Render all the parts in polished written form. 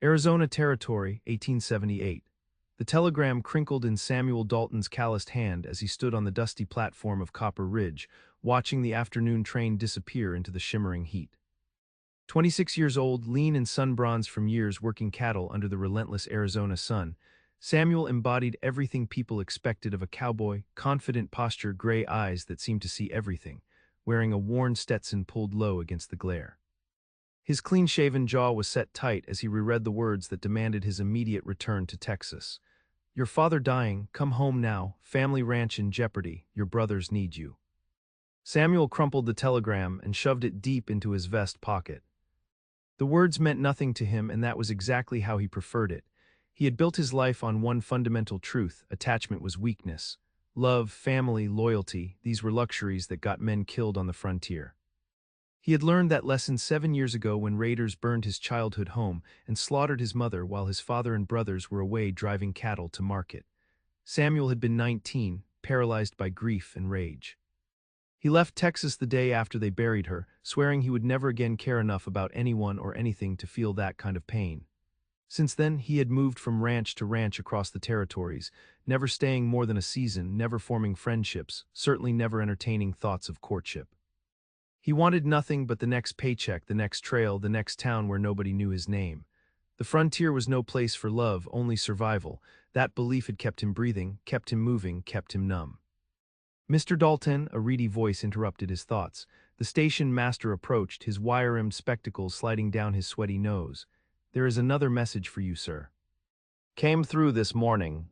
Arizona Territory, 1878. The telegram crinkled in Samuel Dalton's calloused hand as he stood on the dusty platform of Copper Ridge, watching the afternoon train disappear into the shimmering heat. 26 years old, lean and sun-bronzed from years working cattle under the relentless Arizona sun, Samuel embodied everything people expected of a cowboy: confident posture, gray eyes that seemed to see everything, wearing a worn Stetson pulled low against the glare. His clean-shaven jaw was set tight as he reread the words that demanded his immediate return to Texas. "Your father dying, come home now, family ranch in jeopardy, your brothers need you." Samuel crumpled the telegram and shoved it deep into his vest pocket. The words meant nothing to him, and that was exactly how he preferred it. He had built his life on one fundamental truth: attachment was weakness. Love, family, loyalty, these were luxuries that got men killed on the frontier. He had learned that lesson 7 years ago when raiders burned his childhood home and slaughtered his mother while his father and brothers were away driving cattle to market. Samuel had been 19, paralyzed by grief and rage. He left Texas the day after they buried her, swearing he would never again care enough about anyone or anything to feel that kind of pain. Since then, he had moved from ranch to ranch across the territories, never staying more than a season, never forming friendships, certainly never entertaining thoughts of courtship. He wanted nothing but the next paycheck, the next trail, the next town where nobody knew his name. The frontier was no place for love, only survival. That belief had kept him breathing, kept him moving, kept him numb. "Mr. Dalton," a reedy voice interrupted his thoughts. The station master approached, his wire-rimmed spectacles sliding down his sweaty nose. "There is another message for you, sir." "Came through this morning."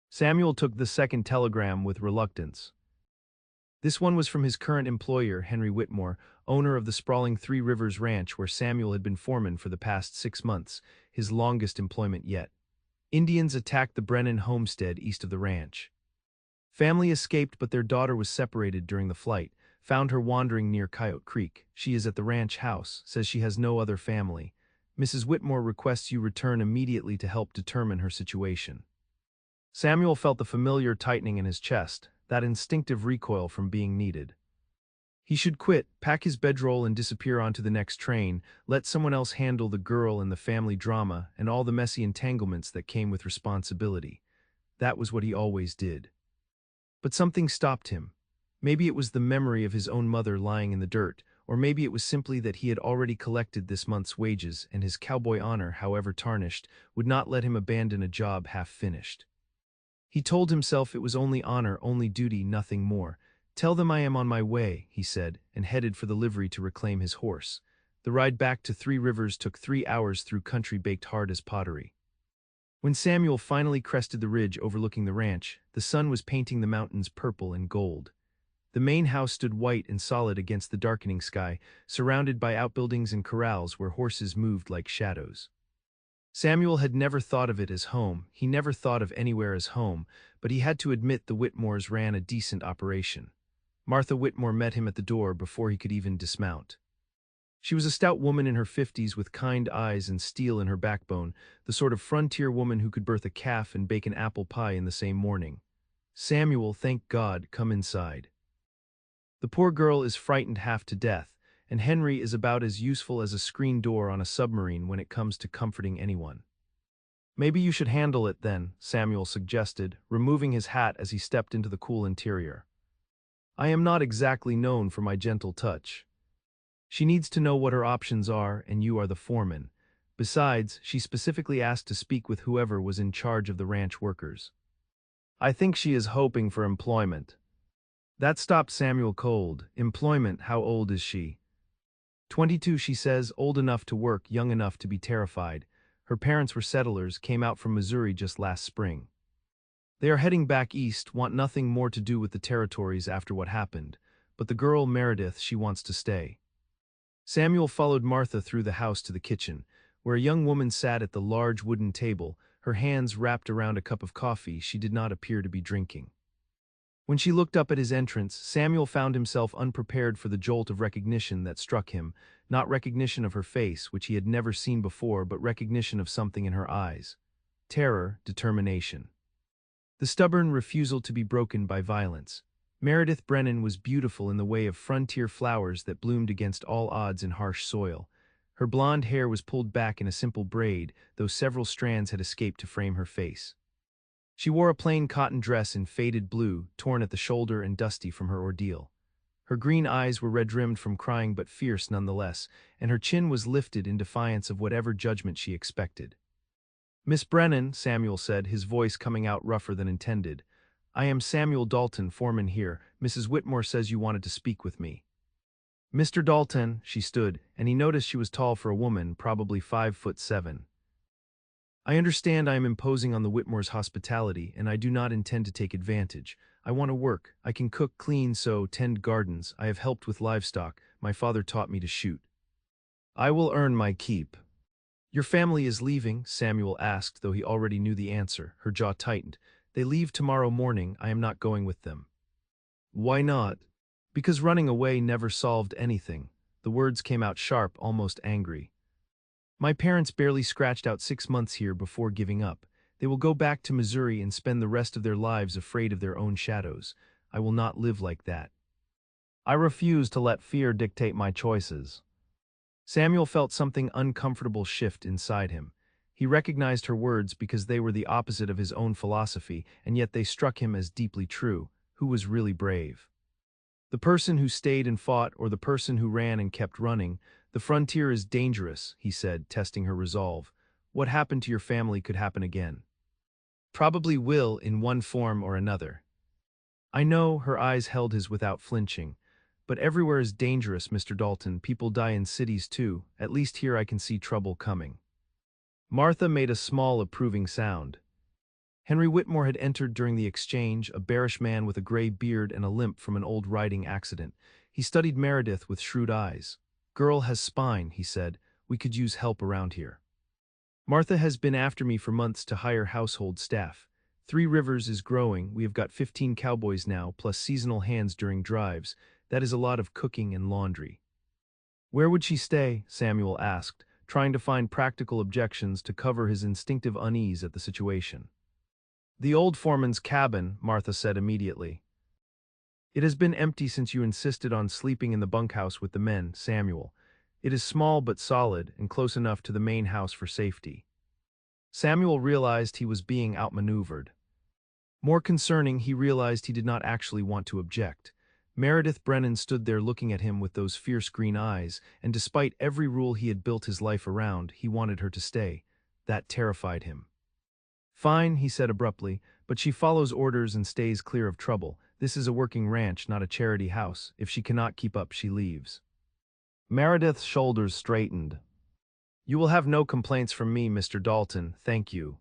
Samuel took the second telegram with reluctance. This one was from his current employer, Henry Whitmore, owner of the sprawling Three Rivers Ranch where Samuel had been foreman for the past 6 months, his longest employment yet. Indians attacked the Brennan homestead east of the ranch. Family escaped, but their daughter was separated during the flight, found her wandering near Coyote Creek. She is at the ranch house, says she has no other family. Mrs. Whitmore requests you return immediately to help determine her situation. Samuel felt the familiar tightening in his chest, that instinctive recoil from being needed. He should quit, pack his bedroll and disappear onto the next train, let someone else handle the girl and the family drama and all the messy entanglements that came with responsibility. That was what he always did. But something stopped him. Maybe it was the memory of his own mother lying in the dirt, or maybe it was simply that he had already collected this month's wages and his cowboy honor, however tarnished, would not let him abandon a job half-finished. He told himself it was only honor, only duty, nothing more. "Tell them I am on my way," he said, and headed for the livery to reclaim his horse. The ride back to Three Rivers took 3 hours through country baked hard as pottery. When Samuel finally crested the ridge overlooking the ranch, the sun was painting the mountains purple and gold. The main house stood white and solid against the darkening sky, surrounded by outbuildings and corrals where horses moved like shadows. Samuel had never thought of it as home, he never thought of anywhere as home, but he had to admit the Whitmores ran a decent operation. Martha Whitmore met him at the door before he could even dismount. She was a stout woman in her 50s with kind eyes and steel in her backbone, the sort of frontier woman who could birth a calf and bake an apple pie in the same morning. "Samuel, thank God, come inside. The poor girl is frightened half to death, and Henry is about as useful as a screen door on a submarine when it comes to comforting anyone." "Maybe you should handle it then," Samuel suggested, removing his hat as he stepped into the cool interior. "I am not exactly known for my gentle touch. She needs to know what her options are, and you are the foreman. Besides, she specifically asked to speak with whoever was in charge of the ranch workers. I think she is hoping for employment." That stopped Samuel cold. Employment, how old is she? 22, she says, old enough to work, young enough to be terrified. Her parents were settlers, came out from Missouri just last spring. They are heading back east, want nothing more to do with the territories after what happened, but the girl, Meredith, she wants to stay. Samuel followed Martha through the house to the kitchen, where a young woman sat at the large wooden table, her hands wrapped around a cup of coffee she did not appear to be drinking. When she looked up at his entrance, Samuel found himself unprepared for the jolt of recognition that struck him, not recognition of her face, which he had never seen before, but recognition of something in her eyes. Terror, determination. The stubborn refusal to be broken by violence. Meredith Brennan was beautiful in the way of frontier flowers that bloomed against all odds in harsh soil. Her blonde hair was pulled back in a simple braid, though several strands had escaped to frame her face. She wore a plain cotton dress in faded blue, torn at the shoulder and dusty from her ordeal. Her green eyes were red-rimmed from crying but fierce nonetheless, and her chin was lifted in defiance of whatever judgment she expected. "Miss Brennan," Samuel said, his voice coming out rougher than intended. "I am Samuel Dalton, foreman here. Mrs. Whitmore says you wanted to speak with me." "Mr. Dalton," she stood, and he noticed she was tall for a woman, probably 5'7". "I understand I am imposing on the Whitmore's hospitality, and I do not intend to take advantage. I want to work. I can cook, clean, sew, tend gardens. I have helped with livestock. My father taught me to shoot. I will earn my keep." "Your family is leaving?" Samuel asked, though he already knew the answer. Her jaw tightened. "They leave tomorrow morning. I am not going with them." "Why not?" "Because running away never solved anything." The words came out sharp, almost angry. "My parents barely scratched out 6 months here before giving up. They will go back to Missouri and spend the rest of their lives afraid of their own shadows. I will not live like that. I refuse to let fear dictate my choices." Samuel felt something uncomfortable shift inside him. He recognized her words because they were the opposite of his own philosophy, and yet they struck him as deeply true. Who was really brave? The person who stayed and fought, or the person who ran and kept running? "The frontier is dangerous," he said, testing her resolve. "What happened to your family could happen again. Probably will, in one form or another." "I know," her eyes held his without flinching. "But everywhere is dangerous, Mr. Dalton. People die in cities too. At least here I can see trouble coming." Martha made a small approving sound. Henry Whitmore had entered during the exchange, a bearish man with a gray beard and a limp from an old riding accident. He studied Meredith with shrewd eyes. "Girl has spine," he said. "We could use help around here. Martha has been after me for months to hire household staff. Three Rivers is growing. We have got 15 cowboys now, plus seasonal hands during drives. That is a lot of cooking and laundry." "Where would she stay?" Samuel asked, trying to find practical objections to cover his instinctive unease at the situation. "The old foreman's cabin," Martha said immediately. "It has been empty since you insisted on sleeping in the bunkhouse with the men, Samuel. It is small but solid, and close enough to the main house for safety." Samuel realized he was being outmaneuvered. More concerning, he realized he did not actually want to object. Meredith Brennan stood there looking at him with those fierce green eyes, and despite every rule he had built his life around, he wanted her to stay. That terrified him. "Fine," he said abruptly, "but she follows orders and stays clear of trouble. This is a working ranch, not a charity house. If she cannot keep up, she leaves." Meredith's shoulders straightened. "You will have no complaints from me, Mr. Dalton, thank you."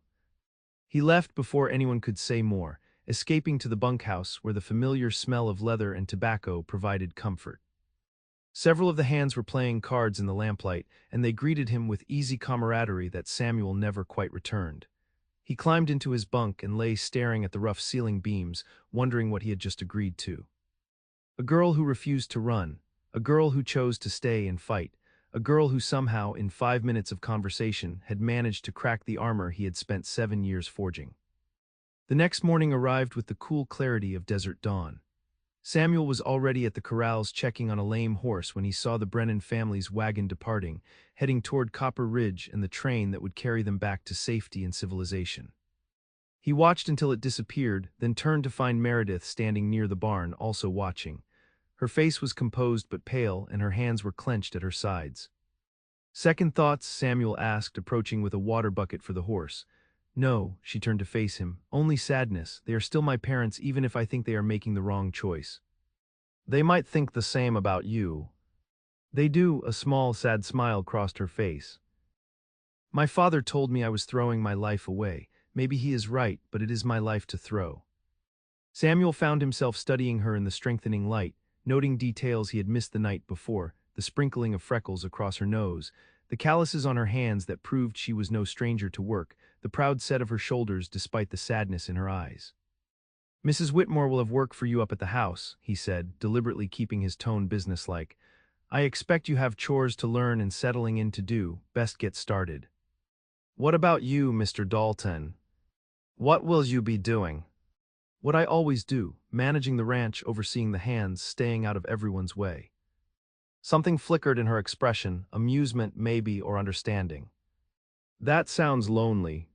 He left before anyone could say more, escaping to the bunkhouse where the familiar smell of leather and tobacco provided comfort. Several of the hands were playing cards in the lamplight, and they greeted him with easy camaraderie that Samuel never quite returned. He climbed into his bunk and lay staring at the rough ceiling beams, wondering what he had just agreed to. A girl who refused to run, a girl who chose to stay and fight, a girl who somehow, in 5 minutes of conversation, had managed to crack the armor he had spent 7 years forging. The next morning arrived with the cool clarity of desert dawn. Samuel was already at the corrals checking on a lame horse when he saw the Brennan family's wagon departing, heading toward Copper Ridge and the train that would carry them back to safety and civilization. He watched until it disappeared, then turned to find Meredith standing near the barn, also watching. Her face was composed but pale, and her hands were clenched at her sides. "Second thoughts?" Samuel asked, approaching with a water bucket for the horse. "No," she turned to face him. "Only sadness. They are still my parents even if I think they are making the wrong choice." "They might think the same about you." "They do." A small, sad smile crossed her face. "My father told me I was throwing my life away. Maybe he is right, but it is my life to throw." Samuel found himself studying her in the strengthening light, noting details he had missed the night before, the sprinkling of freckles across her nose, the calluses on her hands that proved she was no stranger to work, the proud set of her shoulders despite the sadness in her eyes. "Mrs. Whitmore will have work for you up at the house," he said, deliberately keeping his tone businesslike. "I expect you have chores to learn and settling in to do. Best get started." "What about you, Mr. Dalton? What will you be doing?" "What I always do, managing the ranch, overseeing the hands, staying out of everyone's way." Something flickered in her expression, amusement maybe or understanding. That sounds lonely.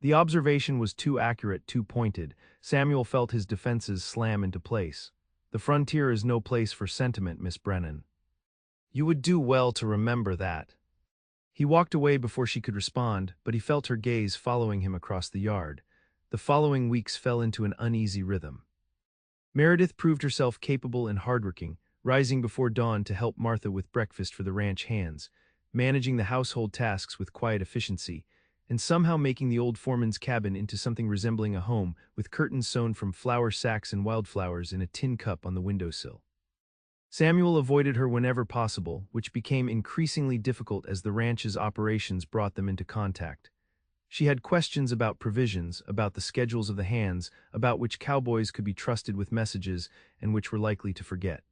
The observation was too accurate, too pointed. Samuel felt his defenses slam into place. The frontier is no place for sentiment, Miss Brennan. You would do well to remember that. He walked away before she could respond, but he felt her gaze following him across the yard. The following weeks fell into an uneasy rhythm. Meredith proved herself capable and hardworking, rising before dawn to help Martha with breakfast for the ranch hands, managing the household tasks with quiet efficiency, and somehow making the old foreman's cabin into something resembling a home, with curtains sewn from flour sacks and wildflowers in a tin cup on the windowsill. Samuel avoided her whenever possible, which became increasingly difficult as the ranch's operations brought them into contact. She had questions about provisions, about the schedules of the hands, about which cowboys could be trusted with messages and which were likely to forget.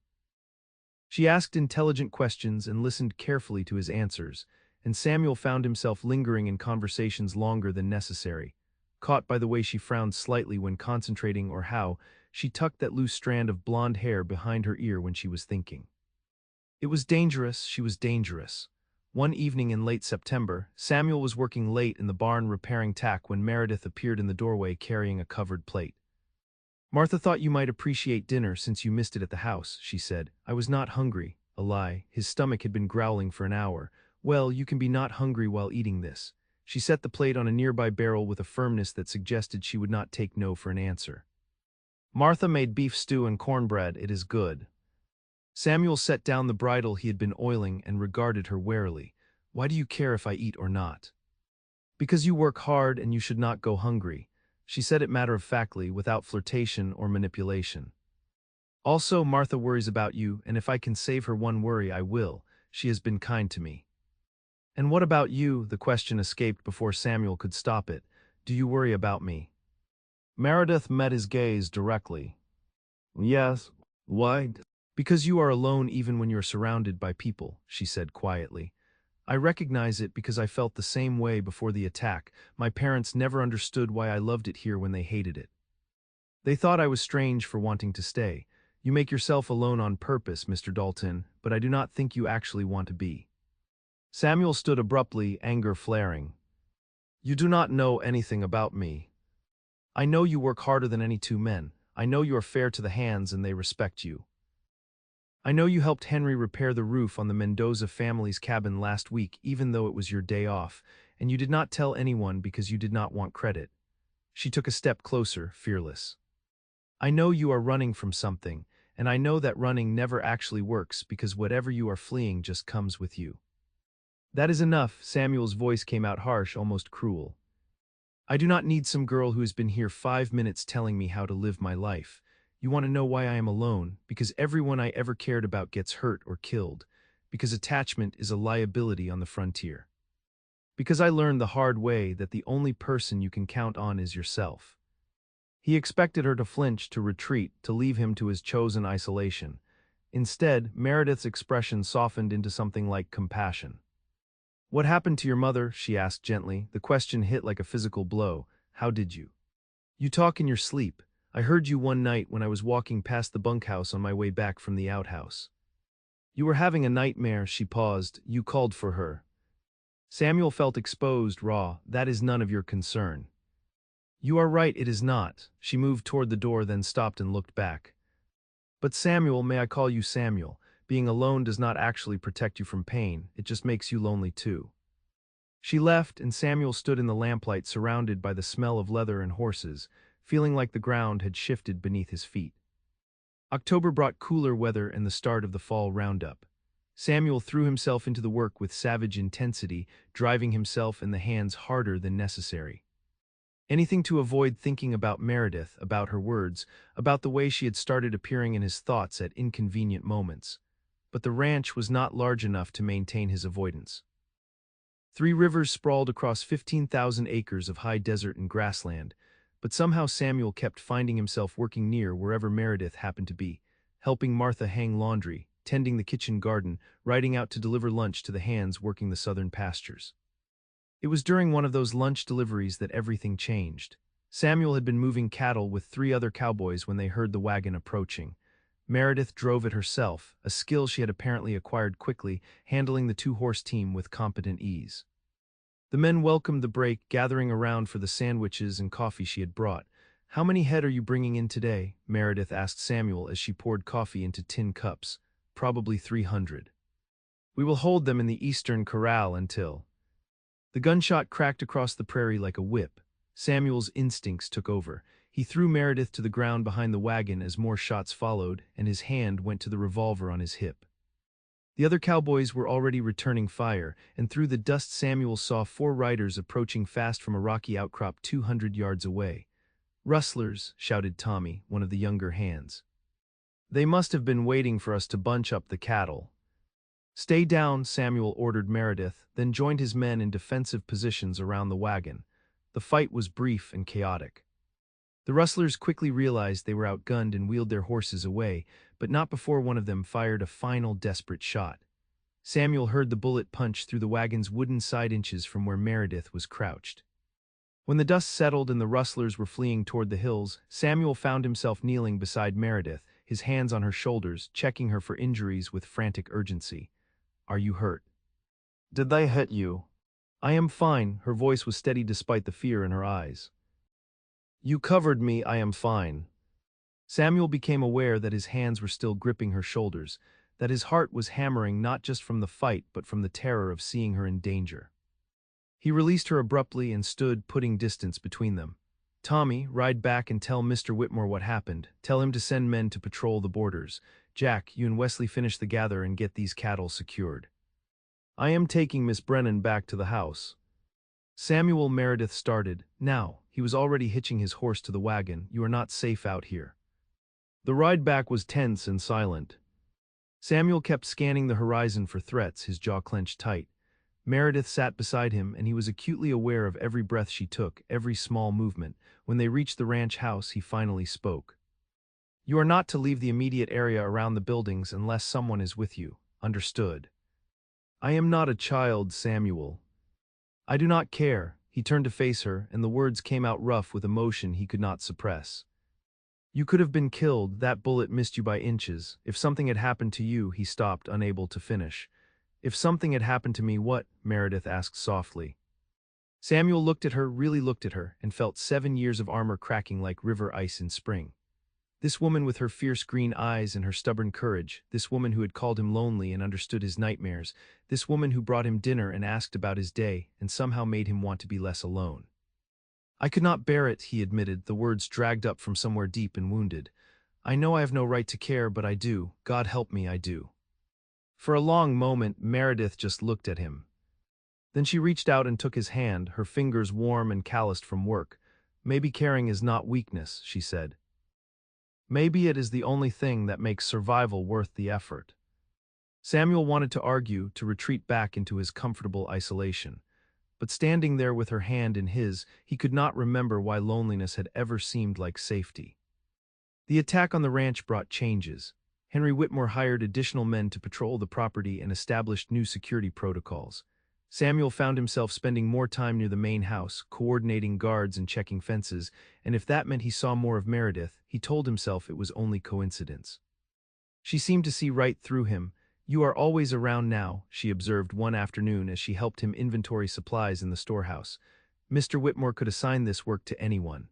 She asked intelligent questions and listened carefully to his answers, and Samuel found himself lingering in conversations longer than necessary, caught by the way she frowned slightly when concentrating or how she tucked that loose strand of blonde hair behind her ear when she was thinking. It was dangerous, she was dangerous. One evening in late September, Samuel was working late in the barn repairing tack when Meredith appeared in the doorway carrying a covered plate. Martha thought you might appreciate dinner since you missed it at the house, she said. I was not hungry. A lie. His stomach had been growling for an hour. Well, you can be not hungry while eating this. She set the plate on a nearby barrel with a firmness that suggested she would not take no for an answer. Martha made beef stew and cornbread. It is good. Samuel set down the bridle he had been oiling and regarded her warily. Why do you care if I eat or not? Because you work hard and you should not go hungry. She said it matter-of-factly, without flirtation or manipulation. Also, Martha worries about you, and if I can save her one worry, I will. She has been kind to me. And what about you? The question escaped before Samuel could stop it. Do you worry about me? Meredith met his gaze directly. Yes. Why? Because you are alone even when you're surrounded by people, she said quietly. I recognize it because I felt the same way before the attack. My parents never understood why I loved it here when they hated it. They thought I was strange for wanting to stay. You make yourself alone on purpose, Mr. Dalton, but I do not think you actually want to be. Samuel stood abruptly, anger flaring. You do not know anything about me. I know you work harder than any two men. I know you are fair to the hands and they respect you. I know you helped Henry repair the roof on the Mendoza family's cabin last week even though it was your day off, and you did not tell anyone because you did not want credit. She took a step closer, fearless. I know you are running from something, and I know that running never actually works because whatever you are fleeing just comes with you. That is enough. Samuel's voice came out harsh, almost cruel. I do not need some girl who has been here 5 minutes telling me how to live my life. You want to know why I am alone? Because everyone I ever cared about gets hurt or killed. Because attachment is a liability on the frontier. Because I learned the hard way that the only person you can count on is yourself. He expected her to flinch, to retreat, to leave him to his chosen isolation. Instead, Meredith's expression softened into something like compassion. What happened to your mother? She asked gently. The question hit like a physical blow. How did you? You talk in your sleep. I heard you one night when I was walking past the bunkhouse on my way back from the outhouse. You were having a nightmare, she paused. You called for her. Samuel felt exposed, raw. That is none of your concern. You are right, it is not. She moved toward the door, then stopped and looked back. But Samuel, may I call you Samuel? Being alone does not actually protect you from pain, it just makes you lonely too. She left, and Samuel stood in the lamplight surrounded by the smell of leather and horses, feeling like the ground had shifted beneath his feet. October brought cooler weather and the start of the fall roundup. Samuel threw himself into the work with savage intensity, driving himself and the hands harder than necessary. Anything to avoid thinking about Meredith, about her words, about the way she had started appearing in his thoughts at inconvenient moments. But the ranch was not large enough to maintain his avoidance. 3 rivers sprawled across 15,000 acres of high desert and grassland, but somehow Samuel kept finding himself working near wherever Meredith happened to be, helping Martha hang laundry, tending the kitchen garden, riding out to deliver lunch to the hands working the southern pastures. It was during one of those lunch deliveries that everything changed. Samuel had been moving cattle with 3 other cowboys when they heard the wagon approaching. Meredith drove it herself, a skill she had apparently acquired quickly, handling the two-horse team with competent ease. The men welcomed the break, gathering around for the sandwiches and coffee she had brought. "How many head are you bringing in today?" Meredith asked Samuel as she poured coffee into tin cups. "Probably 300. We will hold them in the eastern corral until—" The gunshot cracked across the prairie like a whip. Samuel's instincts took over. He threw Meredith to the ground behind the wagon as more shots followed, and his hand went to the revolver on his hip. The other cowboys were already returning fire, and through the dust Samuel saw 4 riders approaching fast from a rocky outcrop 200 yards away. "Rustlers," shouted Tommy, one of the younger hands. "They must have been waiting for us to bunch up the cattle." "Stay down," Samuel ordered Meredith, then joined his men in defensive positions around the wagon. The fight was brief and chaotic. The rustlers quickly realized they were outgunned and wheeled their horses away, but not before one of them fired a final desperate shot. Samuel heard the bullet punch through the wagon's wooden side inches from where Meredith was crouched. When the dust settled and the rustlers were fleeing toward the hills, Samuel found himself kneeling beside Meredith, his hands on her shoulders, checking her for injuries with frantic urgency. "Are you hurt? Did they hit you?" "I am fine," her voice was steady despite the fear in her eyes. "You covered me, I am fine." Samuel became aware that his hands were still gripping her shoulders, that his heart was hammering not just from the fight but from the terror of seeing her in danger. He released her abruptly and stood, putting distance between them. "Tommy, ride back and tell Mr. Whitmore what happened. Tell him to send men to patrol the borders. Jack, you and Wesley finish the gather and get these cattle secured. I am taking Miss Brennan back to the house." Samuel Meredith started. Now, he was already hitching his horse to the wagon. "You are not safe out here." The ride back was tense and silent. Samuel kept scanning the horizon for threats, his jaw clenched tight. Meredith sat beside him, and he was acutely aware of every breath she took, every small movement. When they reached the ranch house, he finally spoke. "You are not to leave the immediate area around the buildings unless someone is with you. Understood?" "I am not a child, Samuel." "I do not care." He turned to face her, and the words came out rough with emotion he could not suppress. "You could have been killed. That bullet missed you by inches. If something had happened to you," he stopped, unable to finish. "If something had happened to me, what?" Meredith asked softly. Samuel looked at her, really looked at her, and felt 7 years of armor cracking like river ice in spring. This woman with her fierce green eyes and her stubborn courage, this woman who had called him lonely and understood his nightmares, this woman who brought him dinner and asked about his day and somehow made him want to be less alone. "I could not bear it," he admitted, the words dragged up from somewhere deep and wounded. "I know I have no right to care, but I do. God help me, I do." For a long moment, Meredith just looked at him. Then she reached out and took his hand, her fingers warm and calloused from work. "Maybe caring is not weakness," she said. "Maybe it is the only thing that makes survival worth the effort." Samuel wanted to argue, to retreat back into his comfortable isolation. But standing there with her hand in his, he could not remember why loneliness had ever seemed like safety. The attack on the ranch brought changes. Henry Whitmore hired additional men to patrol the property and established new security protocols. Samuel found himself spending more time near the main house, coordinating guards and checking fences, and if that meant he saw more of Meredith, he told himself it was only coincidence. She seemed to see right through him. "You are always around now," she observed one afternoon as she helped him inventory supplies in the storehouse. "Mr. Whitmore could assign this work to anyone."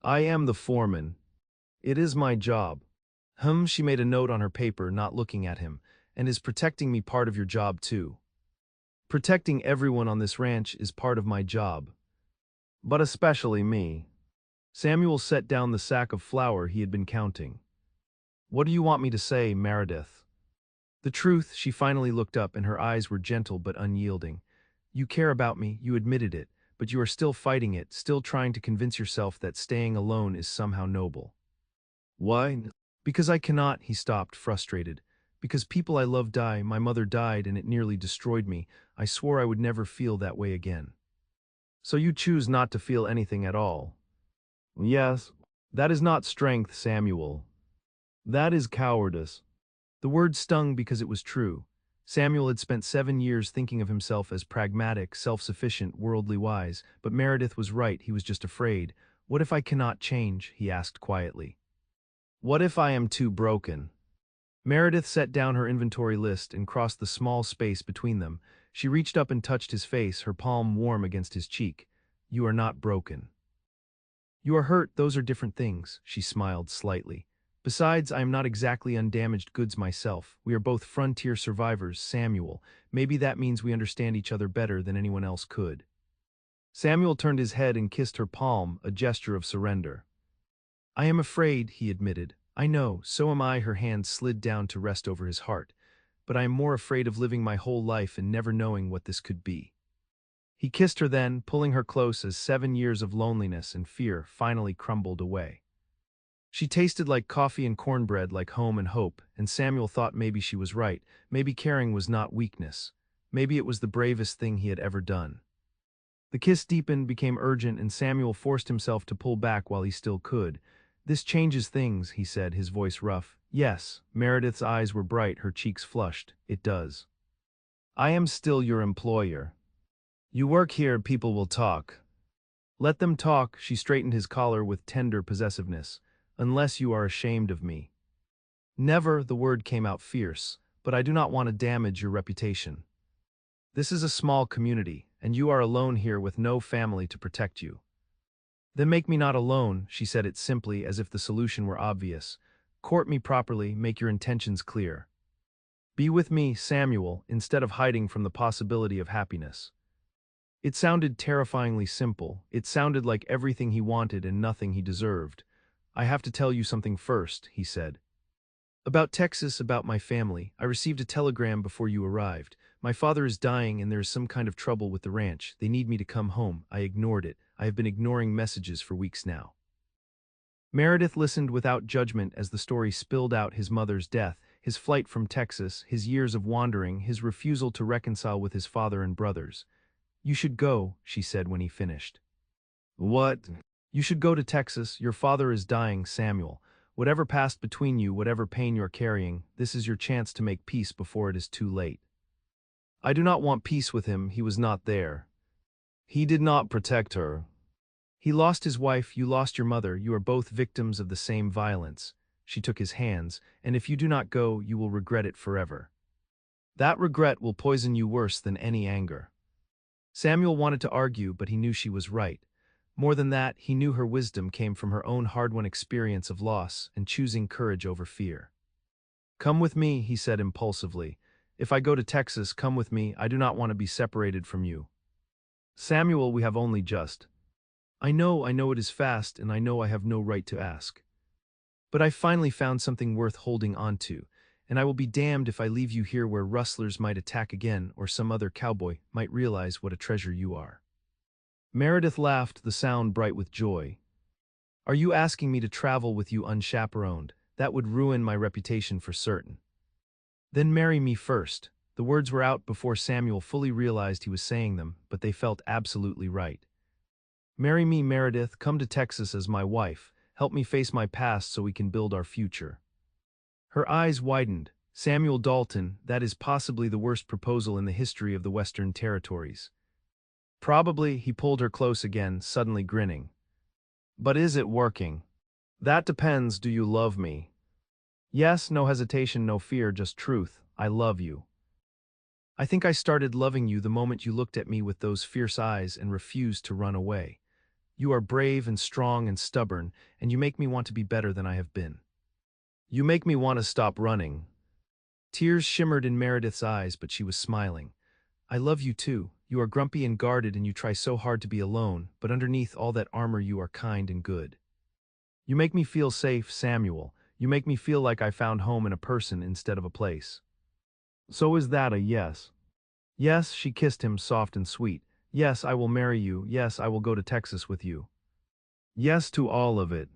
"I am the foreman. It is my job." She made a note on her paper, not looking at him. "And is protecting me part of your job too?" "Protecting everyone on this ranch is part of my job. But especially me." Samuel set down the sack of flour he had been counting. "What do you want me to say, Meredith?" "The truth." She finally looked up, and her eyes were gentle but unyielding. "You care about me, you admitted it, but you are still fighting it, still trying to convince yourself that staying alone is somehow noble." "Why?" "Because I cannot." He stopped, frustrated. "Because people I love die. My mother died, and it nearly destroyed me. I swore I would never feel that way again." "So you choose not to feel anything at all?" "Yes." "That is not strength, Samuel. That is cowardice." The word stung because it was true. Samuel had spent 7 years thinking of himself as pragmatic, self-sufficient, worldly wise, but Meredith was right, he was just afraid. "What if I cannot change?" he asked quietly. What if I am too broken? Meredith set down her inventory list and crossed the small space between them. She reached up and touched his face, her palm warm against his cheek. You are not broken. You are hurt, those are different things, she smiled slightly. Besides, I am not exactly undamaged goods myself. We are both frontier survivors, Samuel. Maybe that means we understand each other better than anyone else could. Samuel turned his head and kissed her palm, a gesture of surrender. I am afraid, he admitted. I know, so am I. Her hand slid down to rest over his heart. But I am more afraid of living my whole life and never knowing what this could be. He kissed her then, pulling her close as 7 years of loneliness and fear finally crumbled away. She tasted like coffee and cornbread, like home and hope, and Samuel thought maybe she was right. Maybe caring was not weakness. Maybe it was the bravest thing he had ever done. The kiss deepened, became urgent, and Samuel forced himself to pull back while he still could. This changes things, he said, his voice rough. Yes, Meredith's eyes were bright, her cheeks flushed. It does. I am still your employer. You work here, people will talk. Let them talk, she straightened his collar with tender possessiveness. Unless you are ashamed of me. Never, the word came out fierce, but I do not want to damage your reputation. This is a small community, and you are alone here with no family to protect you. Then make me not alone, she said it simply as if the solution were obvious. Court me properly, make your intentions clear. Be with me, Samuel, instead of hiding from the possibility of happiness. It sounded terrifyingly simple. It sounded like everything he wanted and nothing he deserved. I have to tell you something first, he said. About Texas, about my family. I received a telegram before you arrived. My father is dying and there is some kind of trouble with the ranch. They need me to come home. I ignored it. I have been ignoring messages for weeks now. Meredith listened without judgment as the story spilled out: his mother's death, his flight from Texas, his years of wandering, his refusal to reconcile with his father and brothers. You should go, she said when he finished. What? You should go to Texas. Your father is dying, Samuel. Whatever passed between you, whatever pain you're carrying, this is your chance to make peace before it is too late. I do not want peace with him. He was not there. He did not protect her. He lost his wife, you lost your mother. You are both victims of the same violence. She took his hands, and if you do not go, you will regret it forever. That regret will poison you worse than any anger. Samuel wanted to argue, but he knew she was right. More than that, he knew her wisdom came from her own hard-won experience of loss and choosing courage over fear. Come with me, he said impulsively. If I go to Texas, come with me. I do not want to be separated from you. Samuel, we have only just. I know it is fast, and I know I have no right to ask. But I finally found something worth holding on to, and I will be damned if I leave you here where rustlers might attack again or some other cowboy might realize what a treasure you are. Meredith laughed, the sound bright with joy. Are you asking me to travel with you unchaperoned? That would ruin my reputation for certain. Then marry me first. The words were out before Samuel fully realized he was saying them, but they felt absolutely right. Marry me, Meredith. Come to Texas as my wife. Help me face my past so we can build our future. Her eyes widened. Samuel Dalton, that is possibly the worst proposal in the history of the Western Territories. Probably, he pulled her close again, suddenly grinning. But is it working? That depends. Do you love me? Yes, no hesitation, no fear, just truth. I love you. I think I started loving you the moment you looked at me with those fierce eyes and refused to run away. You are brave and strong and stubborn, and you make me want to be better than I have been. You make me want to stop running. Tears shimmered in Meredith's eyes, but she was smiling. I love you too. You are grumpy and guarded and you try so hard to be alone, but underneath all that armor you are kind and good. You make me feel safe, Samuel. You make me feel like I found home in a person instead of a place. So is that a yes? Yes, she kissed him soft and sweet. Yes, I will marry you. Yes, I will go to Texas with you. Yes to all of it.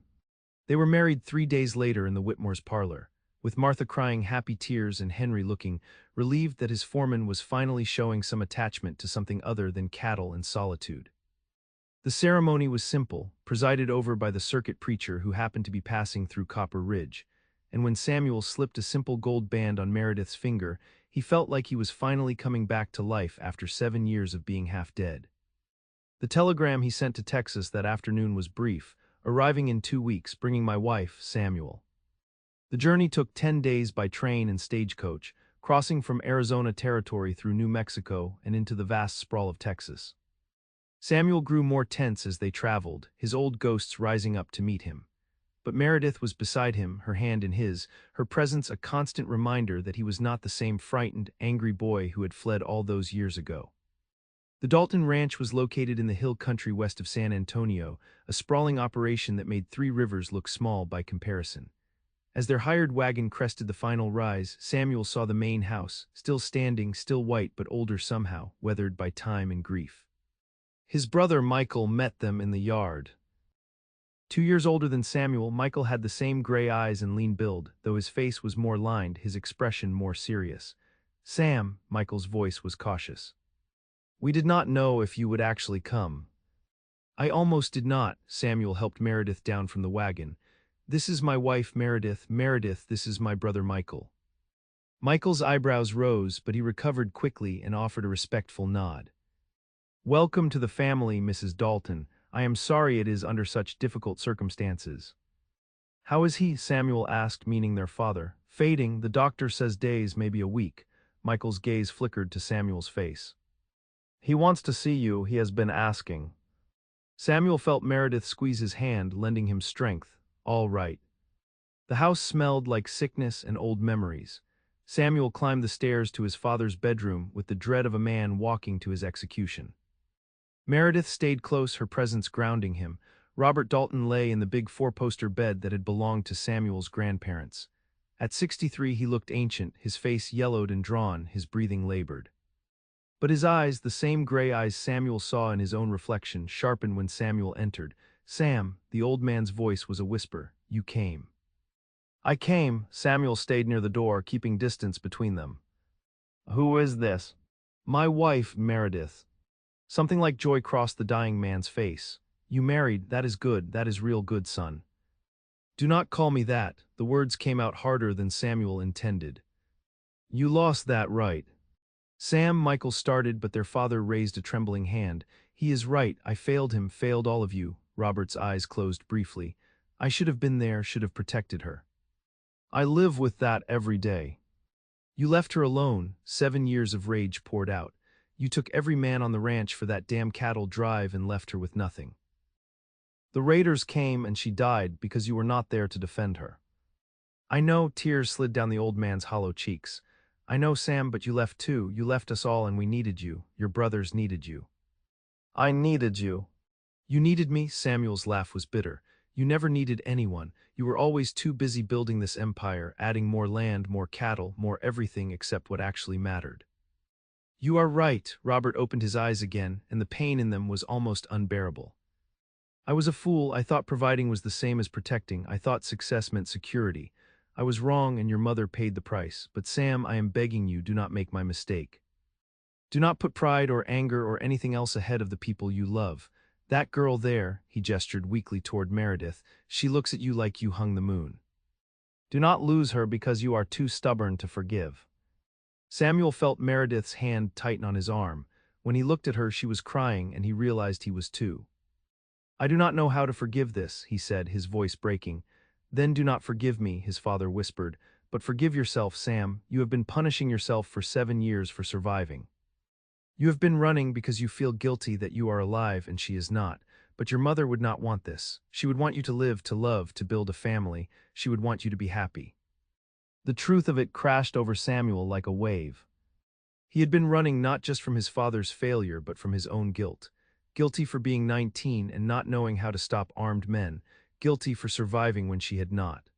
They were married 3 days later in the Whitmore's parlor, with Martha crying happy tears and Henry looking relieved that his foreman was finally showing some attachment to something other than cattle and solitude. The ceremony was simple, presided over by the circuit preacher who happened to be passing through Copper Ridge, and when Samuel slipped a simple gold band on Meredith's finger, he felt like he was finally coming back to life after 7 years of being half dead. The telegram he sent to Texas that afternoon was brief, arriving in 2 weeks, bringing my wife, Samuel. The journey took 10 days by train and stagecoach, crossing from Arizona territory through New Mexico and into the vast sprawl of Texas. Samuel grew more tense as they traveled, his old ghosts rising up to meet him. But Meredith was beside him, her hand in his, her presence a constant reminder that he was not the same frightened, angry boy who had fled all those years ago. The Dalton Ranch was located in the hill country west of San Antonio, a sprawling operation that made Three Rivers look small by comparison. As their hired wagon crested the final rise, Samuel saw the main house, still standing, still white but older somehow, weathered by time and grief. His brother Michael met them in the yard. 2 years older than Samuel, Michael had the same gray eyes and lean build, though his face was more lined, his expression more serious. "Sam," Michael's voice was cautious. "We did not know if you would actually come." "I almost did not," Samuel helped Meredith down from the wagon. "This is my wife Meredith. Meredith, this is my brother Michael." Michael's eyebrows rose, but he recovered quickly and offered a respectful nod. "Welcome to the family, Mrs. Dalton. I am sorry it is under such difficult circumstances." "How is he?" Samuel asked, meaning their father. "Fading, the doctor says days, maybe a week." Michael's gaze flickered to Samuel's face. "He wants to see you, he has been asking." Samuel felt Meredith squeeze his hand, lending him strength. All right. The house smelled like sickness and old memories. Samuel climbed the stairs to his father's bedroom with the dread of a man walking to his execution. Meredith stayed close, her presence grounding him. Robert Dalton lay in the big four-poster bed that had belonged to Samuel's grandparents. At 63 he looked ancient, his face yellowed and drawn, his breathing labored. But his eyes, the same gray eyes Samuel saw in his own reflection, sharpened when Samuel entered. "Sam," the old man's voice was a whisper, "you came." "I came." Samuel stayed near the door, keeping distance between them. "Who is this?" "My wife, Meredith." Something like joy crossed the dying man's face. "You married, that is good, that is real good, son." "Do not call me that." The words came out harder than Samuel intended. "You lost that right." "Sam," Michael started, but their father raised a trembling hand. "He is right, I failed him, failed all of you." Robert's eyes closed briefly. "I should have been there, should have protected her. I live with that every day. You left her alone." 7 years of rage poured out. "You took every man on the ranch for that damn cattle drive and left her with nothing. The raiders came and she died because you were not there to defend her." "I know." Tears slid down the old man's hollow cheeks. "I know, Sam, but you left too. You left us all and we needed you. Your brothers needed you." "I needed you." "You needed me?" Samuel's laugh was bitter. "You never needed anyone. You were always too busy building this empire, adding more land, more cattle, more everything except what actually mattered." "You are right." Robert opened his eyes again, and the pain in them was almost unbearable. "I was a fool. I thought providing was the same as protecting. I thought success meant security. I was wrong and your mother paid the price. But Sam, I am begging you, do not make my mistake. Do not put pride or anger or anything else ahead of the people you love. That girl there," he gestured weakly toward Meredith, "she looks at you like you hung the moon. Do not lose her because you are too stubborn to forgive." Samuel felt Meredith's hand tighten on his arm. When he looked at her, she was crying, and he realized he was too. "I do not know how to forgive this," he said, his voice breaking. "Then do not forgive me," his father whispered, "but forgive yourself, Sam. You have been punishing yourself for 7 years for surviving. You have been running because you feel guilty that you are alive and she is not. But your mother would not want this. She would want you to live, to love, to build a family. She would want you to be happy." The truth of it crashed over Samuel like a wave. He had been running not just from his father's failure but from his own guilt. Guilty for being 19 and not knowing how to stop armed men. Guilty for surviving when she had not.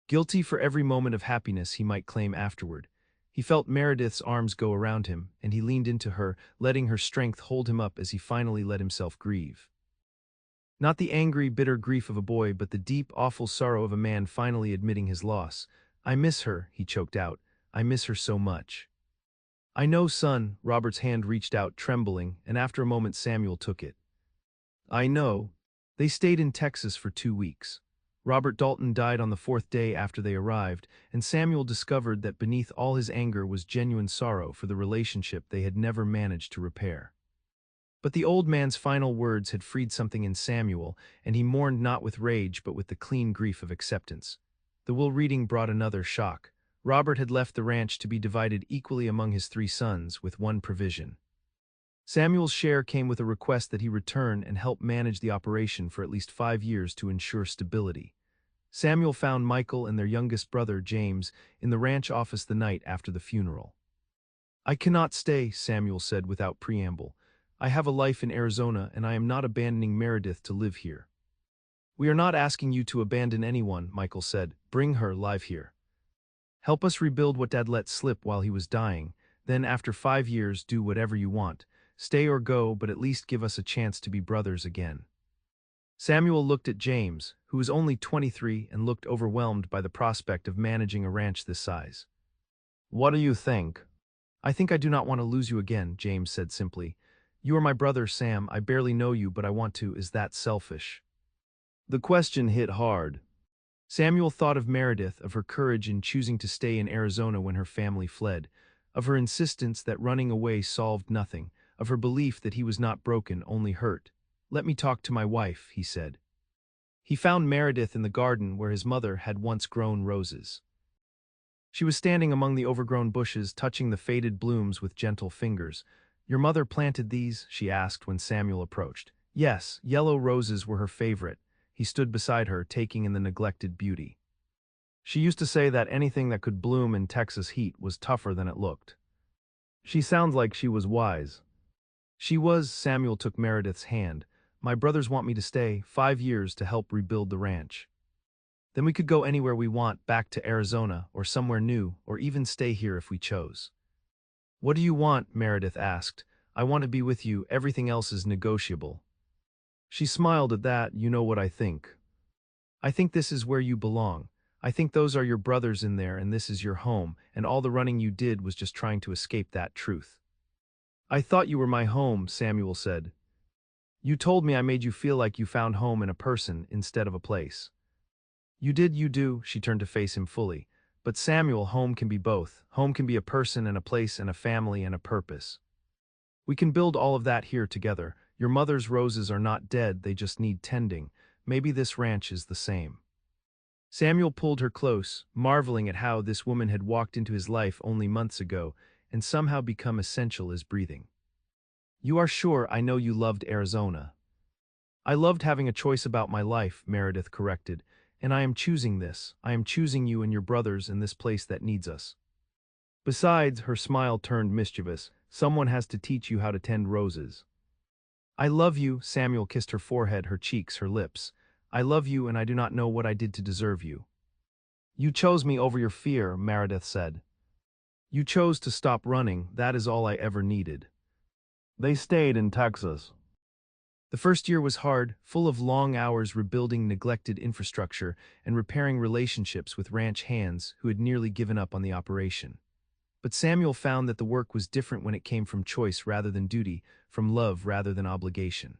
Guilty for every moment of happiness he might claim afterward. He felt Meredith's arms go around him, and he leaned into her, letting her strength hold him up as he finally let himself grieve. Not the angry, bitter grief of a boy, but the deep, awful sorrow of a man finally admitting his loss. "I miss her," he choked out. "I miss her so much." "I know, son." Robert's hand reached out, trembling, and after a moment Samuel took it. "I know." They stayed in Texas for 2 weeks. Robert Dalton died on the 4th day after they arrived, and Samuel discovered that beneath all his anger was genuine sorrow for the relationship they had never managed to repair. But the old man's final words had freed something in Samuel, and he mourned not with rage but with the clean grief of acceptance. The will reading brought another shock. Robert had left the ranch to be divided equally among his three sons, with one provision. Samuel's share came with a request that he return and help manage the operation for at least 5 years to ensure stability. Samuel found Michael and their youngest brother, James, in the ranch office the night after the funeral. "I cannot stay," Samuel said without preamble. "I have a life in Arizona and I am not abandoning Meredith to live here." "We are not asking you to abandon anyone," Michael said. "Bring her live here. Help us rebuild what Dad let slip while he was dying. Then after 5 years, do whatever you want. Stay or go, but at least give us a chance to be brothers again." Samuel looked at James, who was only 23 and looked overwhelmed by the prospect of managing a ranch this size. "What do you think?" "I think I do not want to lose you again," James said simply. "You are my brother, Sam. I barely know you, but I want to. Is that selfish?" The question hit hard. Samuel thought of Meredith, of her courage in choosing to stay in Arizona when her family fled, of her insistence that running away solved nothing, of her belief that he was not broken, only hurt. "Let me talk to my wife," he said. He found Meredith in the garden where his mother had once grown roses. She was standing among the overgrown bushes, touching the faded blooms with gentle fingers. "Your mother planted these?" she asked when Samuel approached. "Yes, yellow roses were her favorite." He stood beside her, taking in the neglected beauty. "She used to say that anything that could bloom in Texas heat was tougher than it looked." "She sounds like she was wise." "She was." Samuel took Meredith's hand. "My brothers want me to stay 5 years to help rebuild the ranch. Then we could go anywhere we want, back to Arizona, or somewhere new, or even stay here if we chose." "What do you want?" Meredith asked. "I want to be with you. Everything else is negotiable." She smiled at that. "You know what I think. I think this is where you belong. I think those are your brothers in there and this is your home, and all the running you did was just trying to escape that truth." "I thought you were my home," Samuel said. "You told me I made you feel like you found home in a person instead of a place." "You did, you do." She turned to face him fully. "But Samuel, home can be both. Home can be a person and a place and a family and a purpose. We can build all of that here together. Your mother's roses are not dead, they just need tending. Maybe this ranch is the same." Samuel pulled her close, marveling at how this woman had walked into his life only months ago and somehow become essential as breathing. "You are sure? I know you loved Arizona." "I loved having a choice about my life," Meredith corrected, "and I am choosing this. I am choosing you and your brothers in this place that needs us. Besides," her smile turned mischievous, "someone has to teach you how to tend roses." "I love you." Samuel kissed her forehead, her cheeks, her lips. "I love you and I do not know what I did to deserve you." "You chose me over your fear," Meredith said. "You chose to stop running. That is all I ever needed." They stayed in Texas. The first year was hard, full of long hours rebuilding neglected infrastructure and repairing relationships with ranch hands who had nearly given up on the operation. But Samuel found that the work was different when it came from choice rather than duty, from love rather than obligation.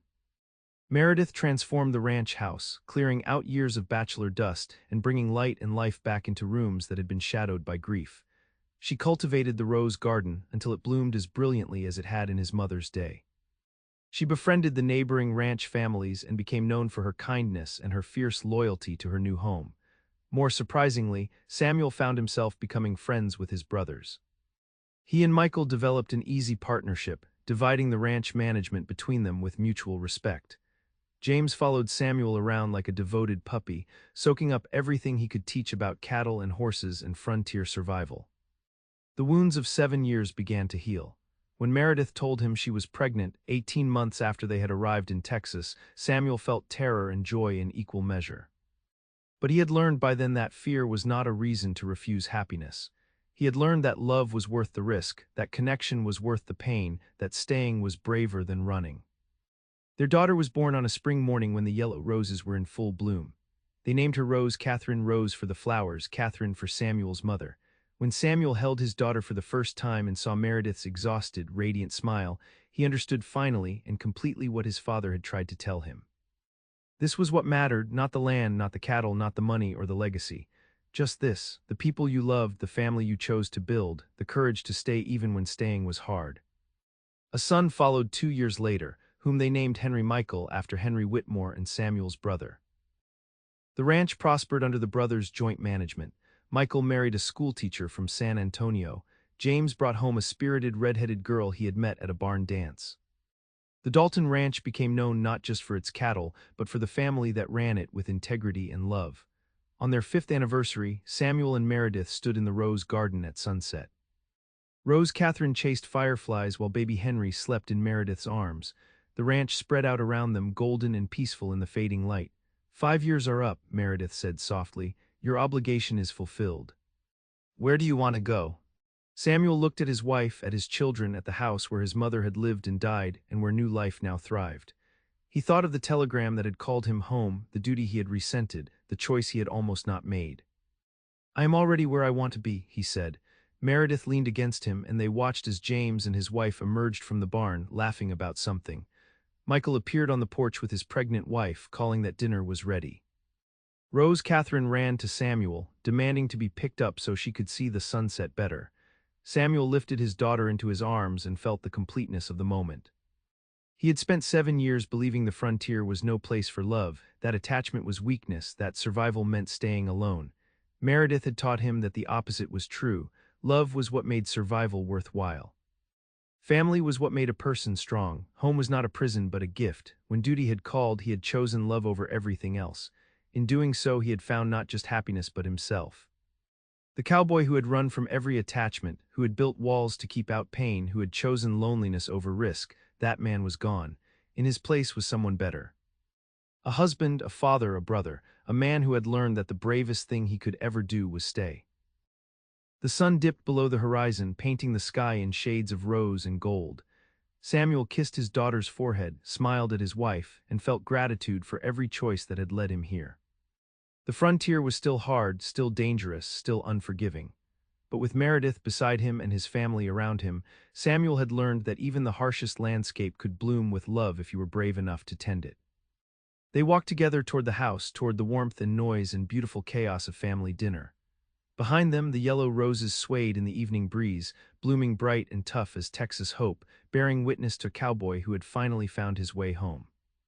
Meredith transformed the ranch house, clearing out years of bachelor dust and bringing light and life back into rooms that had been shadowed by grief. She cultivated the rose garden until it bloomed as brilliantly as it had in his mother's day. She befriended the neighboring ranch families and became known for her kindness and her fierce loyalty to her new home. More surprisingly, Samuel found himself becoming friends with his brothers. He and Michael developed an easy partnership, dividing the ranch management between them with mutual respect. James followed Samuel around like a devoted puppy, soaking up everything he could teach about cattle and horses and frontier survival. The wounds of 7 years began to heal. When Meredith told him she was pregnant 18 months after they had arrived in Texas, Samuel felt terror and joy in equal measure. But he had learned by then that fear was not a reason to refuse happiness. He had learned that love was worth the risk, that connection was worth the pain, that staying was braver than running. Their daughter was born on a spring morning when the yellow roses were in full bloom. They named her Rose Catherine, Rose for the flowers, Catherine for Samuel's mother. When Samuel held his daughter for the first time and saw Meredith's exhausted, radiant smile, he understood finally and completely what his father had tried to tell him. This was what mattered, not the land, not the cattle, not the money or the legacy. Just this, the people you loved, the family you chose to build, the courage to stay even when staying was hard. A son followed 2 years later, whom they named Henry Michael after Henry Whitmore and Samuel's brother. The ranch prospered under the brothers' joint management. Michael married a schoolteacher from San Antonio. James brought home a spirited red-headed girl he had met at a barn dance. The Dalton Ranch became known not just for its cattle, but for the family that ran it with integrity and love. On their fifth anniversary, Samuel and Meredith stood in the Rose Garden at sunset. Rose Catherine chased fireflies while baby Henry slept in Meredith's arms. The ranch spread out around them, golden and peaceful in the fading light. 5 years are up, Meredith said softly. Your obligation is fulfilled. Where do you want to go? Samuel looked at his wife, at his children, at the house where his mother had lived and died, and where new life now thrived. He thought of the telegram that had called him home, the duty he had resented, the choice he had almost not made. I am already where I want to be, he said. Meredith leaned against him, and they watched as James and his wife emerged from the barn, laughing about something. Michael appeared on the porch with his pregnant wife, calling that dinner was ready. Rose Catherine ran to Samuel, demanding to be picked up so she could see the sunset better. Samuel lifted his daughter into his arms and felt the completeness of the moment. He had spent 7 years believing the frontier was no place for love, that attachment was weakness, that survival meant staying alone. Meredith had taught him that the opposite was true. Love was what made survival worthwhile. Family was what made a person strong. Home was not a prison but a gift. When duty had called, he had chosen love over everything else. In doing so, he had found not just happiness but himself. The cowboy who had run from every attachment, who had built walls to keep out pain, who had chosen loneliness over risk, that man was gone. In his place was someone better. A husband, a father, a brother, a man who had learned that the bravest thing he could ever do was stay. The sun dipped below the horizon, painting the sky in shades of rose and gold. Samuel kissed his daughter's forehead, smiled at his wife, and felt gratitude for every choice that had led him here. The frontier was still hard, still dangerous, still unforgiving. But with Meredith beside him and his family around him, Samuel had learned that even the harshest landscape could bloom with love if you were brave enough to tend it. They walked together toward the house, toward the warmth and noise and beautiful chaos of family dinner. Behind them, the yellow roses swayed in the evening breeze, blooming bright and tough as Texas hope, bearing witness to Cowboy who had finally found his way home.